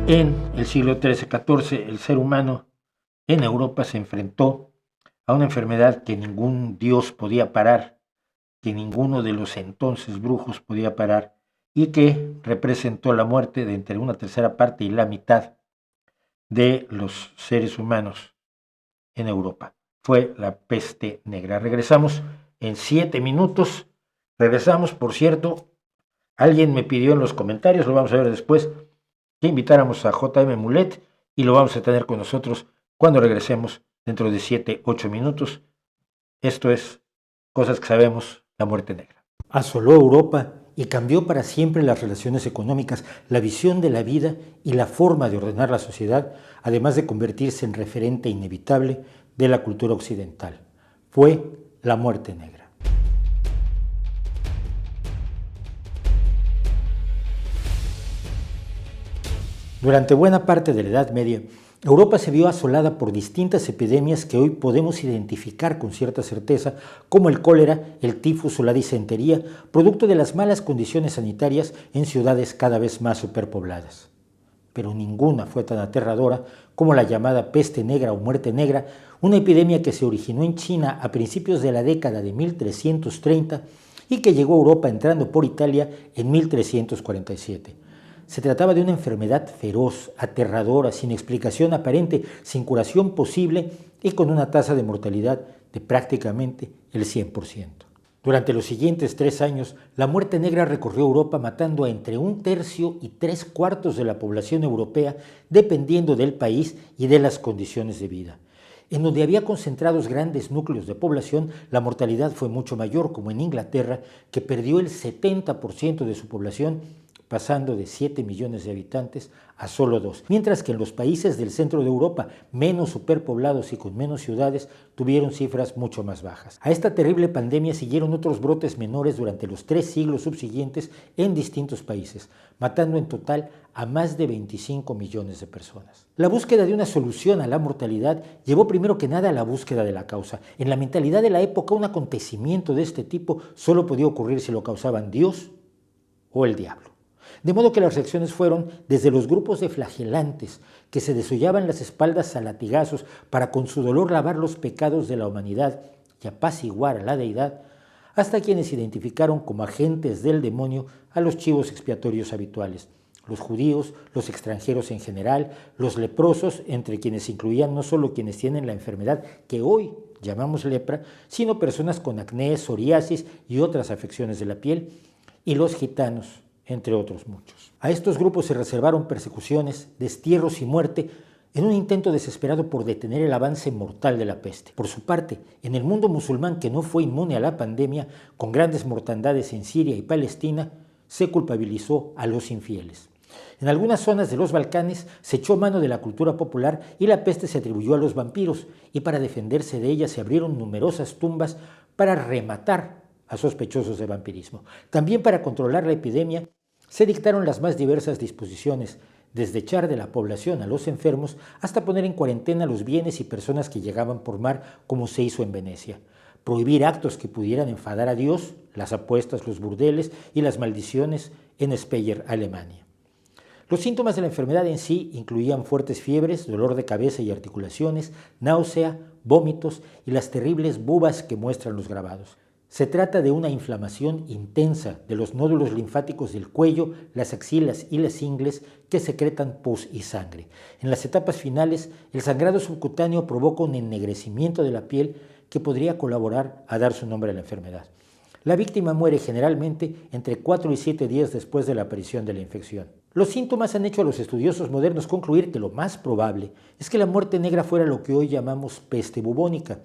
En el siglo XIII-XIV, el ser humano en Europa se enfrentó a una enfermedad que ningún dios podía parar, que ninguno de los entonces brujos podía parar, y que representó la muerte de entre una tercera parte y la mitad de los seres humanos en Europa. Fue la peste negra. Regresamos en 7 minutos. Regresamos, por cierto, alguien me pidió en los comentarios, lo vamos a ver después, que invitáramos a JM Mulet y lo vamos a tener con nosotros cuando regresemos dentro de 7, 8 minutos. Esto es Cosas que Sabemos, la muerte negra. Asoló Europa y cambió para siempre las relaciones económicas, la visión de la vida y la forma de ordenar la sociedad, además de convertirse en referente inevitable de la cultura occidental. Fue la muerte negra. Durante buena parte de la Edad Media, Europa se vio asolada por distintas epidemias que hoy podemos identificar con cierta certeza, como el cólera, el tifus o la disentería, producto de las malas condiciones sanitarias en ciudades cada vez más superpobladas. Pero ninguna fue tan aterradora como la llamada peste negra o muerte negra, una epidemia que se originó en China a principios de la década de 1330 y que llegó a Europa entrando por Italia en 1347. Se trataba de una enfermedad feroz, aterradora, sin explicación aparente, sin curación posible y con una tasa de mortalidad de prácticamente el 100%. Durante los siguientes 3 años, la muerte negra recorrió Europa matando a entre 1/3 y 3/4 de la población europea, dependiendo del país y de las condiciones de vida. En donde había concentrados grandes núcleos de población, la mortalidad fue mucho mayor, como en Inglaterra, que perdió el 70% de su población, pasando de 7 millones de habitantes a solo 2, mientras que en los países del centro de Europa, menos superpoblados y con menos ciudades, tuvieron cifras mucho más bajas. A esta terrible pandemia siguieron otros brotes menores durante los 3 siglos subsiguientes en distintos países, matando en total a más de 25 millones de personas. La búsqueda de una solución a la mortalidad llevó primero que nada a la búsqueda de la causa. En la mentalidad de la época, un acontecimiento de este tipo solo podía ocurrir si lo causaban Dios o el diablo. De modo que las reacciones fueron desde los grupos de flagelantes que se desollaban las espaldas a latigazos para con su dolor lavar los pecados de la humanidad y apaciguar a la deidad, hasta quienes identificaron como agentes del demonio a los chivos expiatorios habituales, los judíos, los extranjeros en general, los leprosos, entre quienes incluían no solo quienes tienen la enfermedad que hoy llamamos lepra, sino personas con acné, psoriasis y otras afecciones de la piel, y los gitanos, entre otros muchos. A estos grupos se reservaron persecuciones, destierros y muerte en un intento desesperado por detener el avance mortal de la peste. Por su parte, en el mundo musulmán, que no fue inmune a la pandemia, con grandes mortandades en Siria y Palestina, se culpabilizó a los infieles. En algunas zonas de los Balcanes se echó mano de la cultura popular y la peste se atribuyó a los vampiros, y para defenderse de ella se abrieron numerosas tumbas para rematar a sospechosos de vampirismo. También para controlar la epidemia se dictaron las más diversas disposiciones, desde echar de la población a los enfermos hasta poner en cuarentena los bienes y personas que llegaban por mar, como se hizo en Venecia. Prohibir actos que pudieran enfadar a Dios, las apuestas, los burdeles y las maldiciones en Speyer, Alemania. Los síntomas de la enfermedad en sí incluían fuertes fiebres, dolor de cabeza y articulaciones, náusea, vómitos y las terribles bubas que muestran los grabados. Se trata de una inflamación intensa de los nódulos linfáticos del cuello, las axilas y las ingles que secretan pus y sangre. En las etapas finales, el sangrado subcutáneo provoca un ennegrecimiento de la piel que podría colaborar a dar su nombre a la enfermedad. La víctima muere generalmente entre 4 y 7 días después de la aparición de la infección. Los síntomas han hecho a los estudiosos modernos concluir que lo más probable es que la muerte negra fuera lo que hoy llamamos peste bubónica,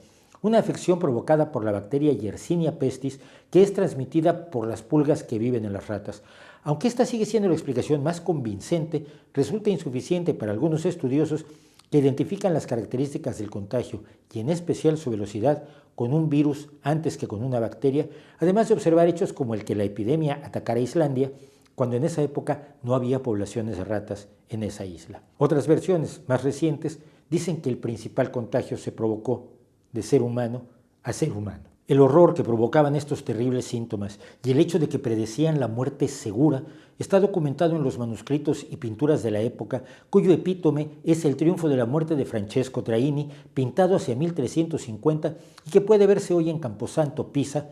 una afección provocada por la bacteria Yersinia pestis, que es transmitida por las pulgas que viven en las ratas. Aunque esta sigue siendo la explicación más convincente, resulta insuficiente para algunos estudiosos que identifican las características del contagio y en especial su velocidad con un virus antes que con una bacteria, además de observar hechos como el que la epidemia atacara Islandia, cuando en esa época no había poblaciones de ratas en esa isla. Otras versiones más recientes dicen que el principal contagio se provocó de ser humano a ser humano. El horror que provocaban estos terribles síntomas y el hecho de que predecían la muerte segura está documentado en los manuscritos y pinturas de la época, cuyo epítome es el triunfo de la muerte de Francesco Traini, pintado hacia 1350 y que puede verse hoy en Camposanto, Pisa,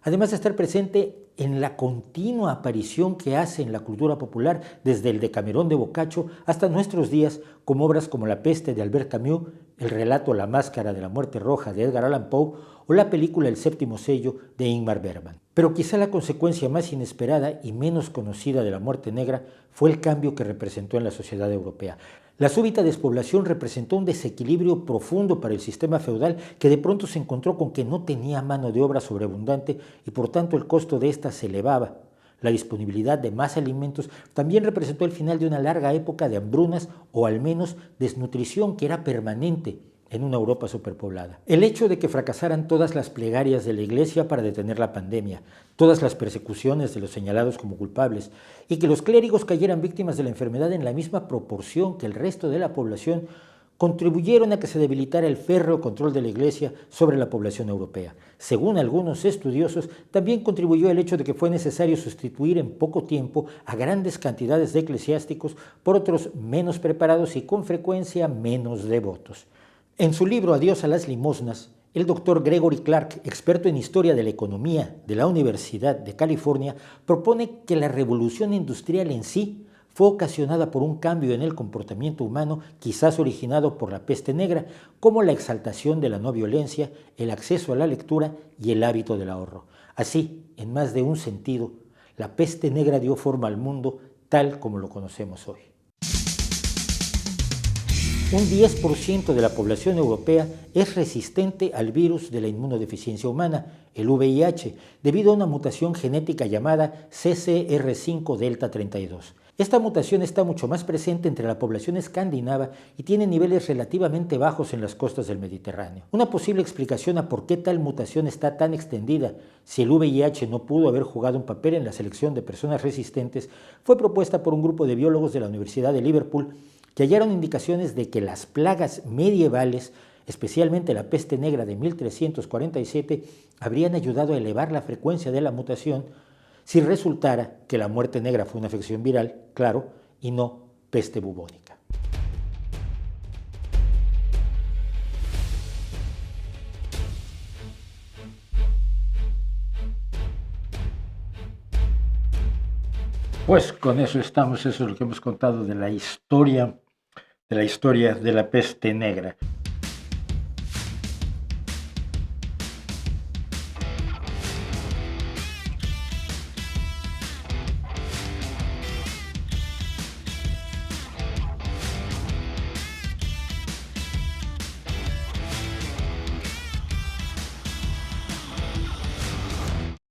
además de estar presente en la continua aparición que hace en la cultura popular desde el Decamerón de Boccaccio hasta nuestros días, como obras como La peste de Albert Camus, el relato La máscara de la muerte roja de Edgar Allan Poe o la película El séptimo sello de Ingmar Bergman. Pero quizá la consecuencia más inesperada y menos conocida de la muerte negra fue el cambio que representó en la sociedad europea. La súbita despoblación representó un desequilibrio profundo para el sistema feudal que de pronto se encontró con que no tenía mano de obra sobreabundante y por tanto el costo de ésta se elevaba. La disponibilidad de más alimentos también representó el final de una larga época de hambrunas o al menos desnutrición que era permanente en una Europa superpoblada. El hecho de que fracasaran todas las plegarias de la Iglesia para detener la pandemia, todas las persecuciones de los señalados como culpables y que los clérigos cayeran víctimas de la enfermedad en la misma proporción que el resto de la población, contribuyeron a que se debilitara el férreo control de la Iglesia sobre la población europea. Según algunos estudiosos, también contribuyó el hecho de que fue necesario sustituir en poco tiempo a grandes cantidades de eclesiásticos por otros menos preparados y con frecuencia menos devotos. En su libro Adiós a las limosnas, el doctor Gregory Clark, experto en historia de la economía de la Universidad de California, propone que la revolución industrial en sí fue ocasionada por un cambio en el comportamiento humano, quizás originado por la peste negra, como la exaltación de la no violencia, el acceso a la lectura y el hábito del ahorro. Así, en más de un sentido, la peste negra dio forma al mundo tal como lo conocemos hoy. Un 10% de la población europea es resistente al virus de la inmunodeficiencia humana, el VIH, debido a una mutación genética llamada CCR5 delta 32. Esta mutación está mucho más presente entre la población escandinava y tiene niveles relativamente bajos en las costas del Mediterráneo. Una posible explicación a por qué tal mutación está tan extendida, si el VIH no pudo haber jugado un papel en la selección de personas resistentes, fue propuesta por un grupo de biólogos de la Universidad de Liverpool que hallaron indicaciones de que las plagas medievales, especialmente la peste negra de 1347, habrían ayudado a elevar la frecuencia de la mutación si resultara que la muerte negra fue una afección viral, claro, y no peste bubónica. Pues con eso estamos, eso es lo que hemos contado de la historia de la peste negra.